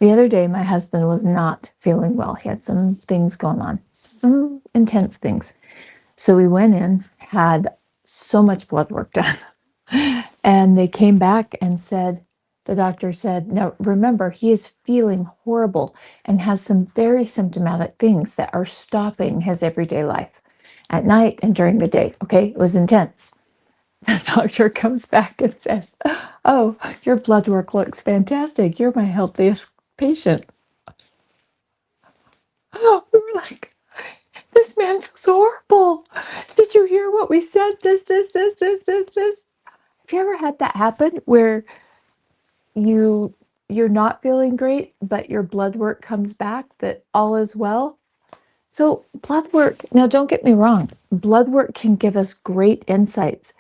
The other day, my husband was not feeling well. He had some things going on, some intense things. So we went in, had so much blood work done. And they came back and said, the doctor said, now remember, he is feeling horrible and has some very symptomatic things that are stopping his everyday life at night and during the day. Okay, it was intense. The doctor comes back and says, oh, your blood work looks fantastic. You're my healthiest patient. We were like, this man feels horrible. Did you hear what we said? This. Have you ever had that happen where you you're not feeling great, but your blood work comes back that all is well? So blood work, now don't get me wrong, blood work can give us great insights.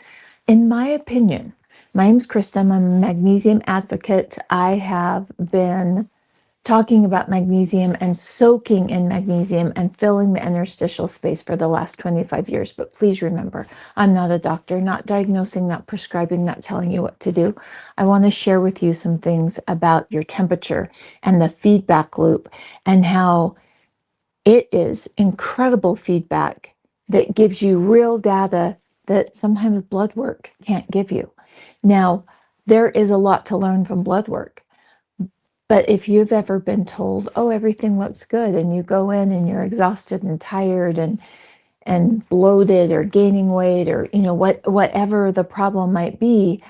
In my opinion, my name's Krista. I'm a magnesium advocate. I have been talking about magnesium and soaking in magnesium and filling the interstitial space for the last 25 years. But please remember, I'm not a doctor, not diagnosing, not prescribing, not telling you what to do. I want to share with you some things about your temperature and the feedback loop and how it is incredible feedback that gives you real data that sometimes blood work can't give you. Now, there is a lot to learn from blood work. But if you've ever been told, oh, everything looks good, and you go in and you're exhausted and tired and bloated or gaining weight or whatever the problem might be,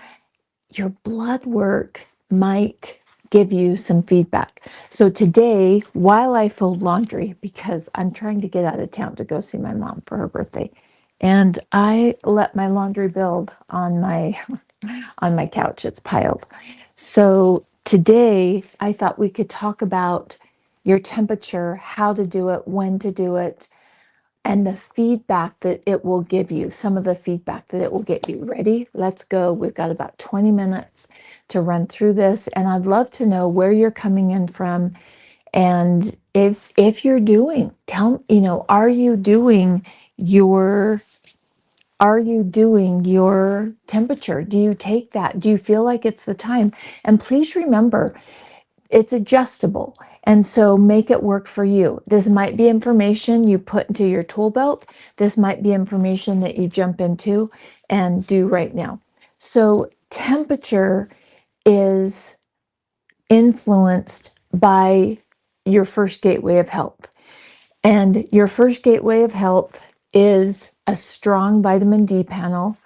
your blood work might give you some feedback. So today, while I fold laundry, because I'm trying to get out of town to go see my mom for her birthday, and I let my laundry build on my on my couch. It's piled. So today, I thought we could talk about your temperature, how to do it, when to do it, and the feedback that it will give you, some of the feedback that it will get you. Ready? Let's go. We've got about 20 minutes to run through this, and I'd love to know where you're coming in from. And if you're doing, are you doing your temperature? Do you take that? Do you feel like it's the time? And please remember, it's adjustable. And so make it work for you. This might be information you put into your tool belt. This might be information that you jump into and do right now. So temperature is influenced by your first gateway of health. And your first gateway of health is a strong vitamin D panel,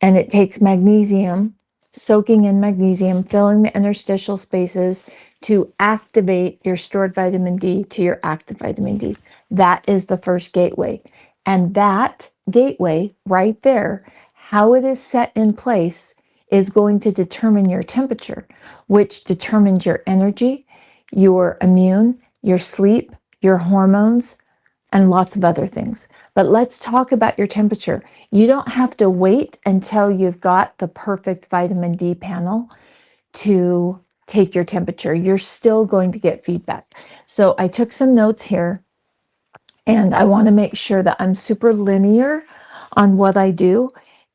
and it takes magnesium, soaking in magnesium, filling the interstitial spaces to activate your stored vitamin D to your active vitamin D. That is the first gateway. And that gateway right there, how it is set in place, is going to determine your temperature, which determines your energy, your immune, your sleep, your hormones, and lots of other things. But let's talk about your temperature. You don't have to wait until you've got the perfect vitamin D panel to take your temperature. You're still going to get feedback. So I took some notes here, and I want to make sure that I'm super linear on what I do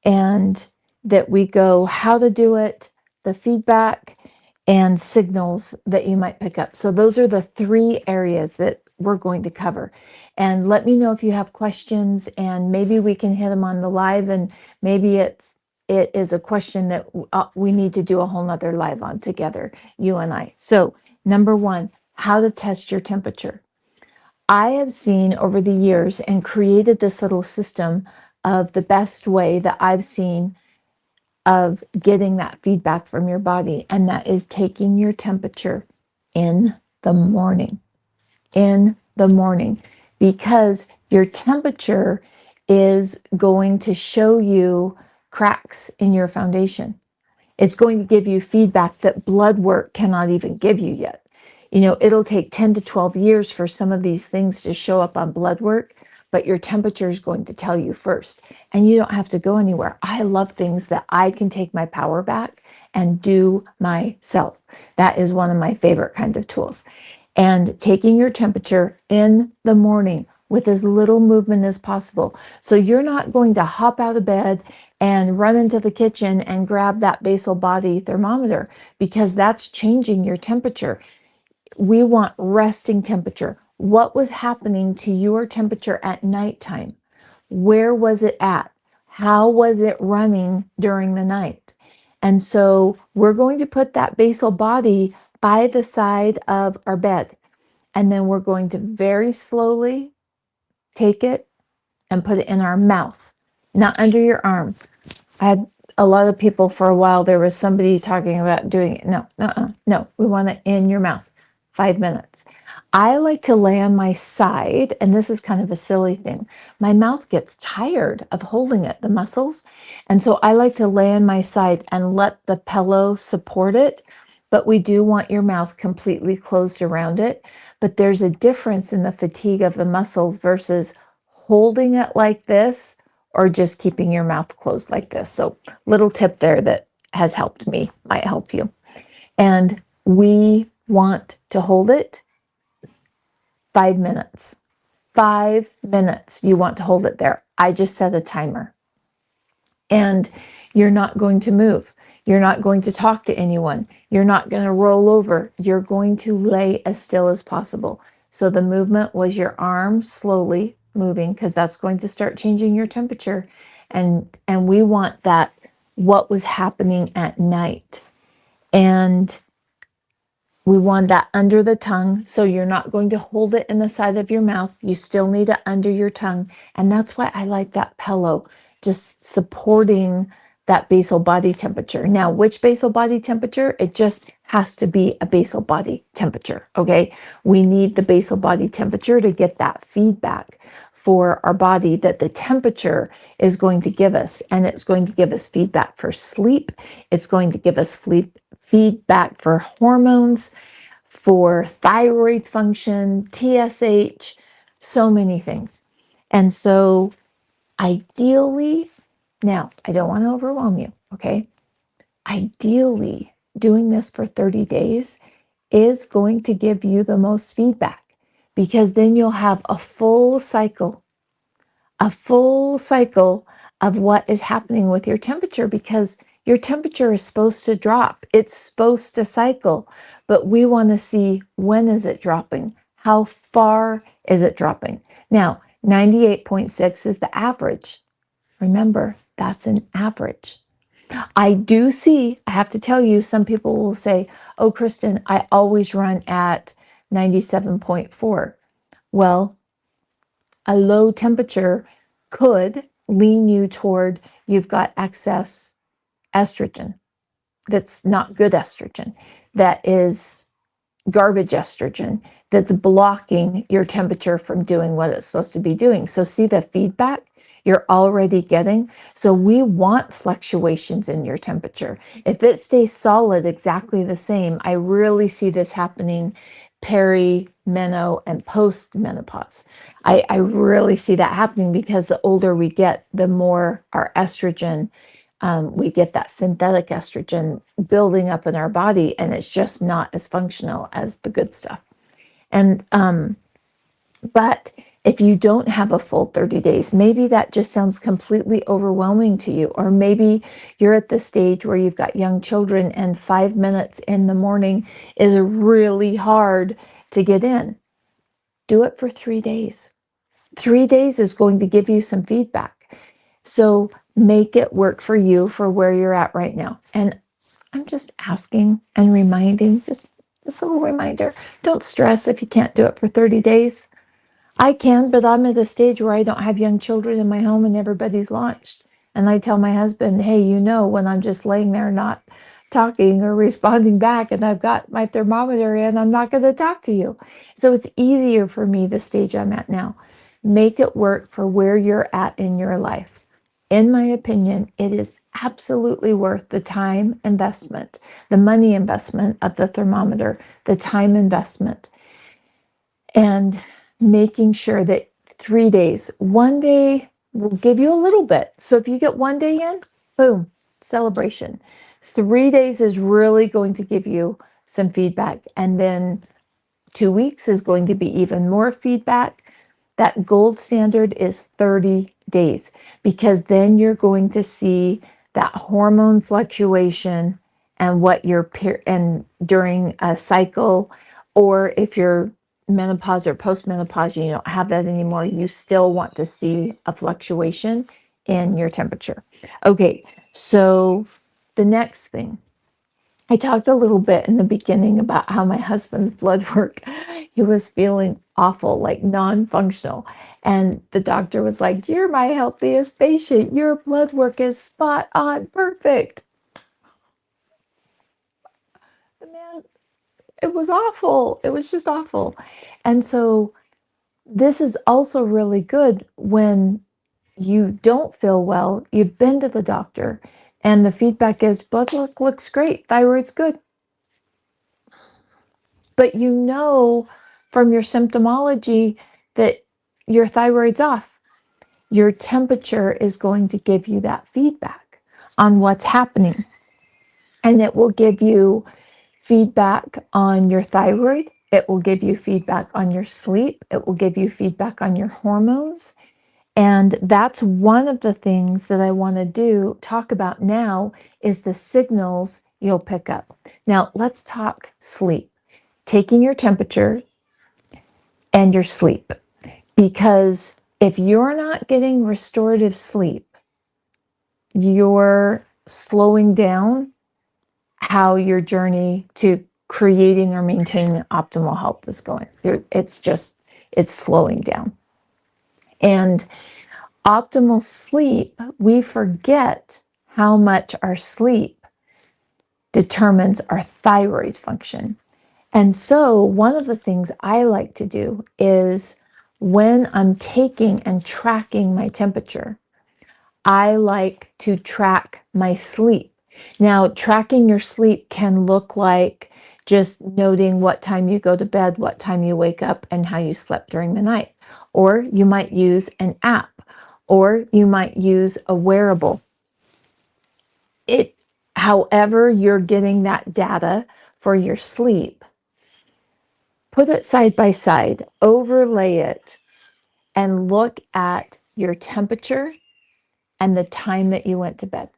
and that we go how to do it, the feedback, and signals that you might pick up. So those are the three areas that we're going to cover. And let me know if you have questions, and maybe we can hit them on the live, and maybe it is a question that we need to do a whole nother live on together, you and I. So number one, how to test your temperature. I have seen over the years and created this little system of the best way that I've seen of getting that feedback from your body, and that is taking your temperature in the morning. In the morning, because your temperature is going to show you cracks in your foundation. It's going to give you feedback that blood work cannot even give you yet. It'll take 10 to 12 years for some of these things to show up on blood work, but your temperature is going to tell you first. And you don't have to go anywhere. I love things that I can take my power back and do myself. That is one of my favorite kind of tools. And taking your temperature in the morning with as little movement as possible. So you're not going to hop out of bed and run into the kitchen and grab that basal body thermometer, because that's changing your temperature. We want resting temperature. What was happening to your temperature at nighttime? Where was it at? How was it running during the night? And so we're going to put that basal body by the side of our bed. And then we're going to very slowly take it and put it in our mouth, not under your arm. I had a lot of people for a while. There was somebody talking about doing it. No, no, we want it in your mouth. 5 minutes. I like to lay on my side, and this is kind of a silly thing. My mouth gets tired of holding it, the muscles. And so I like to lay on my side and let the pillow support it. But we do want your mouth completely closed around it. But there's a difference in the fatigue of the muscles versus holding it like this or just keeping your mouth closed like this. So little tip there that has helped me, might help you. And we want to hold it 5 minutes. 5 minutes you want to hold it there. I just set a timer. And you're not going to move. You're not going to talk to anyone. You're not going to roll over. You're going to lay as still as possible. So the movement was your arm slowly moving, because that's going to start changing your temperature. And we want that, what was happening at night. And we want that under the tongue, so you're not going to hold it in the side of your mouth. You still need it under your tongue. And that's why I like that pillow, just supporting that basal body temperature. Now, which basal body temperature? It just has to be a basal body temperature, okay? We need the basal body temperature to get that feedback for our body that the temperature is going to give us. And it's going to give us feedback for sleep. It's going to give us feedback for hormones, for thyroid function, TSH, so many things. And so ideally, now I don't want to overwhelm you, okay? Ideally, doing this for 30 days is going to give you the most feedback, because then you'll have a full cycle of what is happening with your temperature, because your temperature is supposed to drop. It's supposed to cycle, but we want to see, when is it dropping? How far is it dropping? Now, 98.6 is the average. Remember, that's an average. I do see, I have to tell you, some people will say, oh, Kristen, I always run at 97.4. Well, a low temperature could lean you toward, you've got excess estrogen. That's not good estrogen. That is garbage estrogen that's blocking your temperature from doing what it's supposed to be doing. So see the feedback you're already getting? So we want fluctuations in your temperature. If it stays solid exactly the same, I really see this happening peri-meno and post-menopause. I really see that happening, because the older we get, the more our estrogen, we get that synthetic estrogen building up in our body, and it's just not as functional as the good stuff. And but if you don't have a full 30 days, maybe that just sounds completely overwhelming to you. Or maybe you're at the stage where you've got young children and 5 minutes in the morning is really hard to get in. Do it for 3 days. 3 days is going to give you some feedback. So make it work for you, for where you're at right now. And I'm just asking and reminding, just this little reminder, don't stress if you can't do it for 30 days. I can, but I'm at a stage where I don't have young children in my home and everybody's launched. And I tell my husband, hey, when I'm just laying there not talking or responding back, and I've got my thermometer in, I'm not going to talk to you. So it's easier for me, the stage I'm at now. Make it work for where you're at in your life. In my opinion, it is absolutely worth the time investment, the money investment of the thermometer, the time investment, and making sure that 3 days, one day will give you a little bit. So if you get one day in, boom, celebration. 3 days is really going to give you some feedback. And then 2 weeks is going to be even more feedback. That gold standard is 30 days, because then you're going to see that hormone fluctuation and what your and during a cycle, or if you're menopause or postmenopause, you don't have that anymore, you still want to see a fluctuation in your temperature. Okay, so the next thing, I talked a little bit in the beginning about how my husband's blood work, he was feeling awful, like non-functional. And the doctor was like, "You're my healthiest patient. Your blood work is spot on, perfect." The man, it was awful. It was just awful. And so this is also really good when you don't feel well, you've been to the doctor, and the feedback is blood work looks great, thyroid's good. But you know from your symptomology that your thyroid's off. Your temperature is going to give you that feedback on what's happening. And it will give you feedback on your thyroid. It will give you feedback on your sleep. It will give you feedback on your hormones. And that's one of the things that I want to talk about now, is the signals you'll pick up. Now, let's talk sleep. Taking your temperature and your sleep. Because if you're not getting restorative sleep, you're slowing down how your journey to creating or maintaining optimal health is going. It's slowing down. And optimal sleep, we forget how much our sleep determines our thyroid function. And so one of the things I like to do is, when I'm taking and tracking my temperature, I like to track my sleep. Now, tracking your sleep can look like just noting what time you go to bed, what time you wake up, and how you slept during the night. Or you might use an app, or you might use a wearable. However you're getting that data for your sleep, put it side by side, overlay it, and look at your temperature and the time that you went to bed.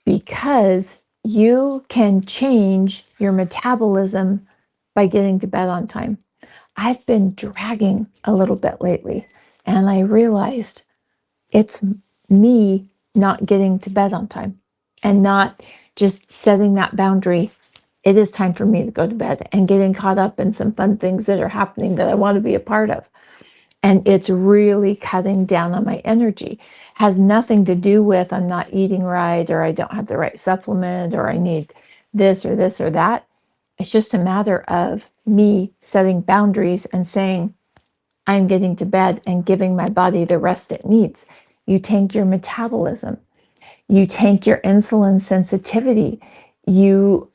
Because you can change your metabolism by getting to bed on time. I've been dragging a little bit lately, and I realized it's me not getting to bed on time and not just setting that boundary. It is time for me to go to bed, and getting caught up in some fun things that are happening that I want to be a part of. And it's really cutting down on my energy. Has nothing to do with I'm not eating right, or I don't have the right supplement, or I need this or this or that. It's just a matter of me setting boundaries and saying, I'm getting to bed, and giving my body the rest it needs. You tank your metabolism. You tank your insulin sensitivity. You're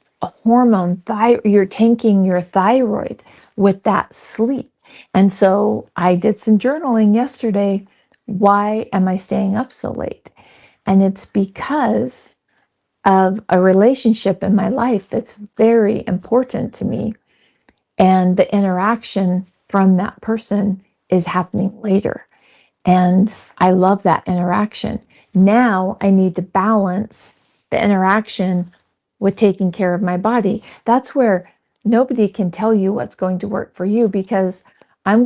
tanking your thyroid with that sleep. And so I did some journaling yesterday. Why am I staying up so late? And it's because of a relationship in my life that's very important to me. And the interaction from that person is happening later. And I love that interaction. Now I need to balance the interaction with taking care of my body. That's where nobody can tell you what's going to work for you, because I'm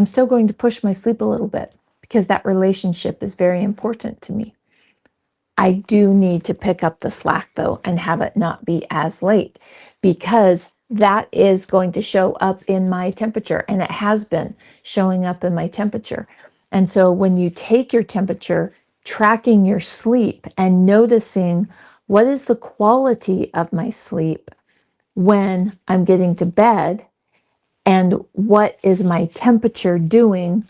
still going to push my sleep a little bit, because that relationship is very important to me. I do need to pick up the slack though, and have it not be as late, because that is going to show up in my temperature, and it has been showing up in my temperature. And so when you take your temperature, tracking your sleep and noticing what is the quality of my sleep when I'm getting to bed, and what is my temperature doing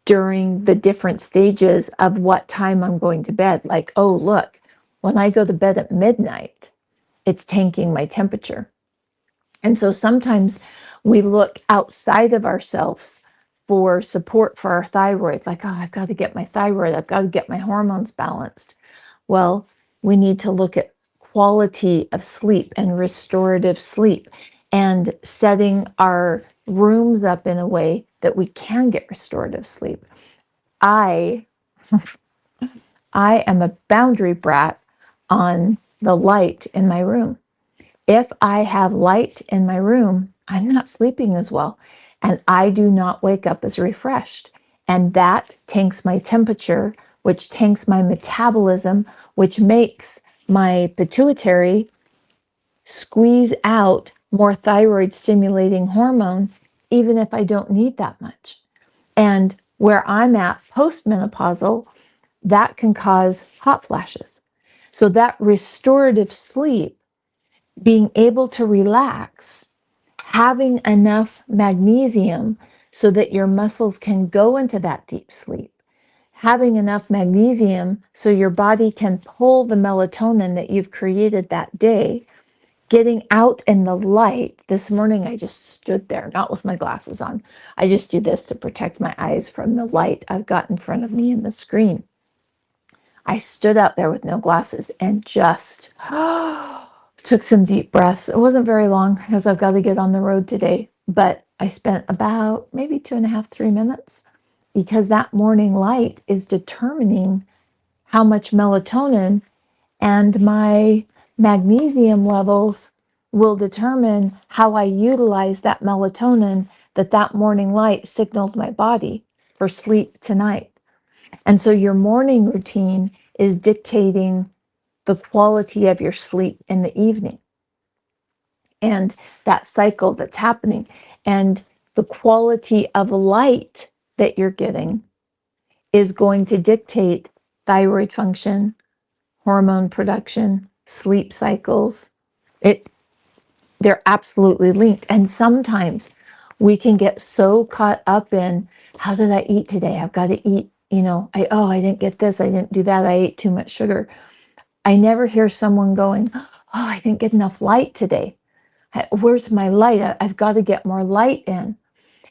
during the different stages of what time I'm going to bed. Like, oh, look, when I go to bed at midnight, it's tanking my temperature. And so sometimes we look outside of ourselves for support for our thyroid, like, oh, I've got to get my thyroid, I've got to get my hormones balanced. Well, we need to look at quality of sleep and restorative sleep, and setting our rooms up in a way that we can get restorative sleep. I I am a boundary brat on the light in my room. If I have light in my room, I'm not sleeping as well, and I do not wake up as refreshed. And that tanks my temperature, which tanks my metabolism, which makes my pituitary squeeze out more thyroid stimulating hormone, even if I don't need that much. And where I'm at postmenopausal, that can cause hot flashes. So that restorative sleep, being able to relax, having enough magnesium so that your muscles can go into that deep sleep, having enough magnesium so your body can pull the melatonin that you've created that day, getting out in the light. This morning, I just stood there, not with my glasses on. I just do this to protect my eyes from the light I've got in front of me in the screen. I stood out there with no glasses and just took some deep breaths. It wasn't very long because I've got to get on the road today, but I spent about maybe 2.5, 3 minutes, because that morning light is determining how much melatonin, and my magnesium levels will determine how I utilize that melatonin that morning light signaled my body for sleep tonight. And so your morning routine is dictating the quality of your sleep in the evening, and that cycle that's happening, and the quality of light that you're getting is going to dictate thyroid function, hormone production, sleep cycles. It They're absolutely linked. And sometimes we can get so caught up in, how did I eat today? I've got to eat, I didn't get this, I didn't do that, I ate too much sugar. I never hear someone going, oh, I didn't get enough light today. Where's my light? I've got to get more light in.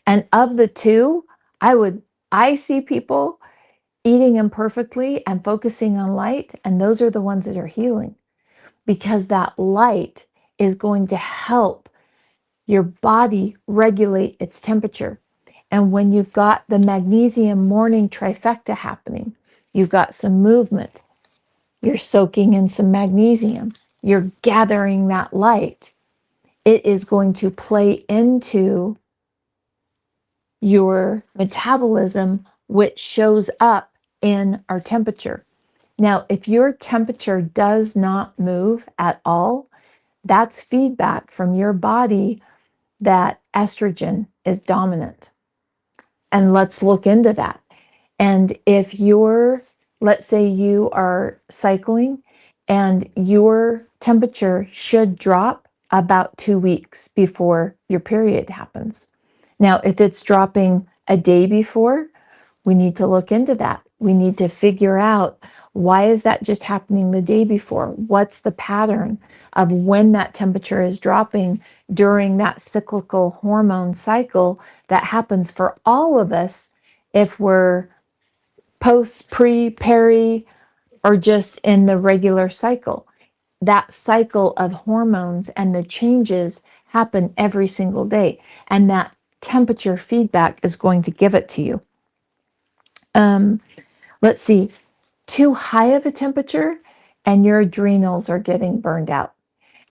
And of the two, I see people eating imperfectly and focusing on light, and those are the ones that are healing, because that light is going to help your body regulate its temperature. And when you've got the magnesium morning trifecta happening, you've got some movement, you're soaking in some magnesium, you're gathering that light, it is going to play into your metabolism, which shows up in our temperature. Now, if your temperature does not move at all, that's feedback from your body that estrogen is dominant. And let's look into that. And if let's say you are cycling and your temperature should drop about 2 weeks before your period happens. Now, if it's dropping a day before, we need to look into that. We need to figure out, why is that just happening the day before? What's the pattern of when that temperature is dropping during that cyclical hormone cycle that happens for all of us, if we're post, pre, peri, or just in the regular cycle? That cycle of hormones and the changes happen every single day, and that temperature feedback is going to give it to you. Let's see, too high of a temperature and your adrenals are getting burned out.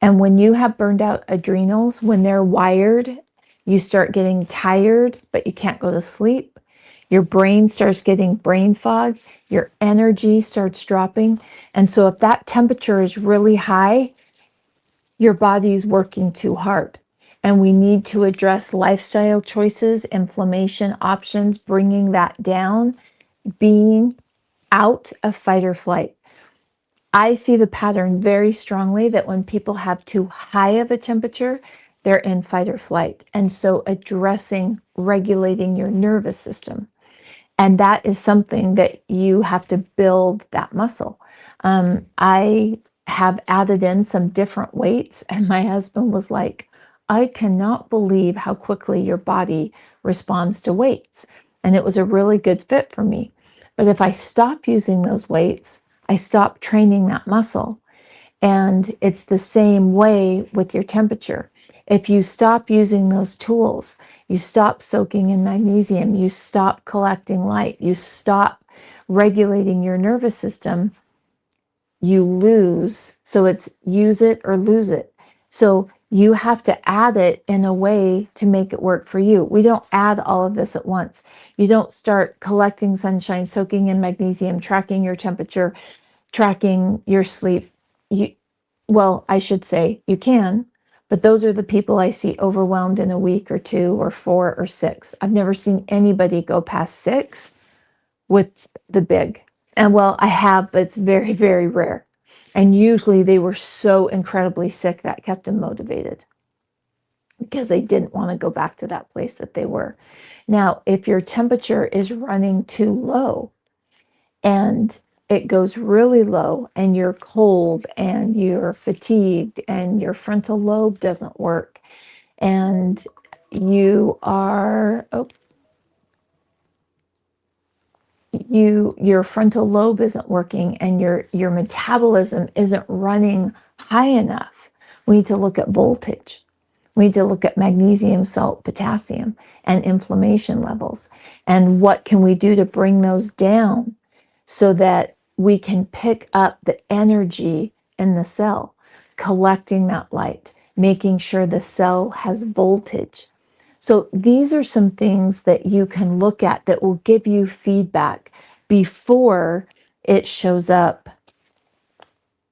And when you have burned out adrenals, when they're wired, you start getting tired, but you can't go to sleep. Your brain starts getting brain fog. Your energy starts dropping. And so if that temperature is really high, your body's working too hard. And we need to address lifestyle choices, inflammation options, bringing that down, being out of fight or flight. I see the pattern very strongly that when people have too high of a temperature, they're in fight or flight. And so addressing, regulating your nervous system. And that is something that you have to build that muscle. I have added in some different weights, and my husband was like, I cannot believe how quickly your body responds to weights. And it was a really good fit for me. But if I stop using those weights, I stop training that muscle. And it's the same way with your temperature. If you stop using those tools, you stop soaking in magnesium, you stop collecting light, you stop regulating your nervous system, you lose. So it's use it or lose it. So you have to add it in a way to make it work for you. We don't add all of this at once. You don't start collecting sunshine, soaking in magnesium, tracking your temperature, tracking your sleep. You, well, I should say you can, but those are the people I see overwhelmed in a week or 2 or 4 or 6. I've never seen anybody go past 6 with the big. And well, I have, but it's very, very rare. And usually they were so incredibly sick that kept them motivated because they didn't want to go back to that place that they were. Now, if your temperature is running too low and it goes really low and you're cold and you're fatigued and your frontal lobe doesn't work and you are, your frontal lobe isn't working and your metabolism isn't running high enough, we need to look at voltage. We need to look at magnesium, salt, potassium, and inflammation levels. And what can we do to bring those down so that we can pick up the energy in the cell, collecting that light, making sure the cell has voltage. So these are some things that you can look at that will give you feedback before it shows up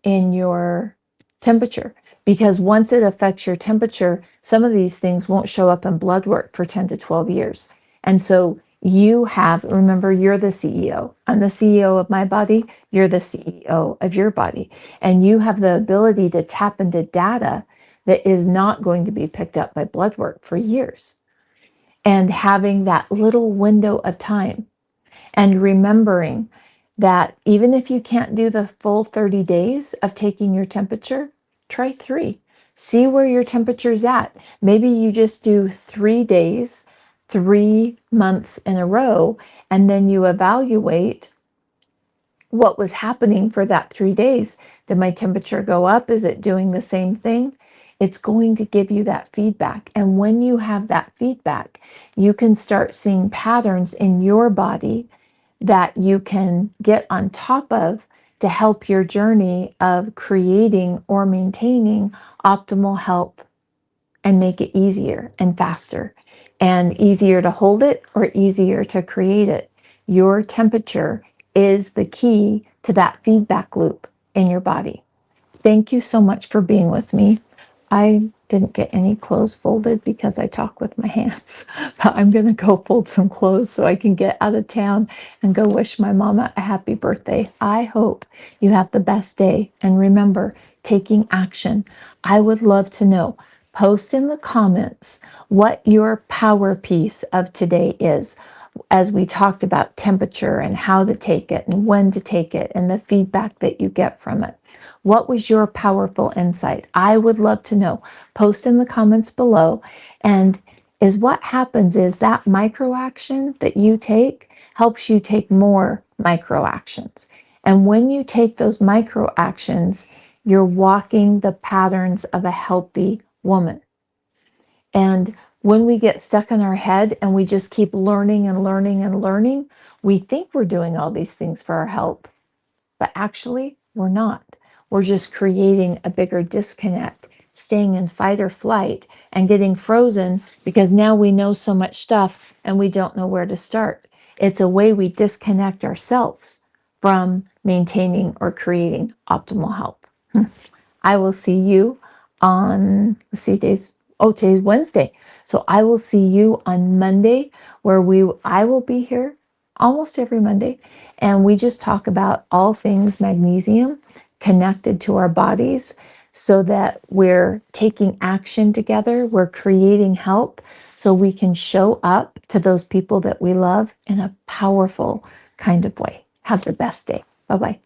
in your temperature. Because once it affects your temperature, some of these things won't show up in blood work for 10 to 12 years. And so you have, remember, you're the CEO. I'm the CEO of my body. You're the CEO of your body. And you have the ability to tap into data that is not going to be picked up by blood work for years. And having that little window of time and remembering that even if you can't do the full 30 days of taking your temperature, try 3. See where your temperature's at. Maybe you just do 3 days, 3 months in a row, and then you evaluate what was happening for that 3 days. Did my temperature go up? Is it doing the same thing? It's going to give you that feedback. And when you have that feedback, you can start seeing patterns in your body that you can get on top of to help your journey of creating or maintaining optimal health and make it easier and faster and easier to hold it or easier to create it. Your temperature is the key to that feedback loop in your body. Thank you so much for being with me. I didn't get any clothes folded because I talk with my hands, but I'm going to go fold some clothes so I can get out of town and go wish my mama a happy birthday. I hope you have the best day. And remember, taking action. I would love to know. Post in the comments what your power piece of today is, as we talked about temperature and how to take it and when to take it and the feedback that you get from it. What was your powerful insight? I would love to know. Post in the comments below. And is what happens is that micro action that you take helps you take more micro actions. And when you take those micro actions, you're walking the patterns of a healthy woman. And when we get stuck in our head and we just keep learning and learning and learning, we think we're doing all these things for our health, but actually we're not. We're just creating a bigger disconnect, staying in fight or flight and getting frozen because now we know so much stuff and we don't know where to start. It's a way we disconnect ourselves from maintaining or creating optimal health. I will see you on, let's see, today's Wednesday. So I will see you on Monday where I will be here almost every Monday. And we just talk about all things magnesium connected to our bodies so that we're taking action together. We're creating help so we can show up to those people that we love in a powerful kind of way. Have the best day. Bye-bye.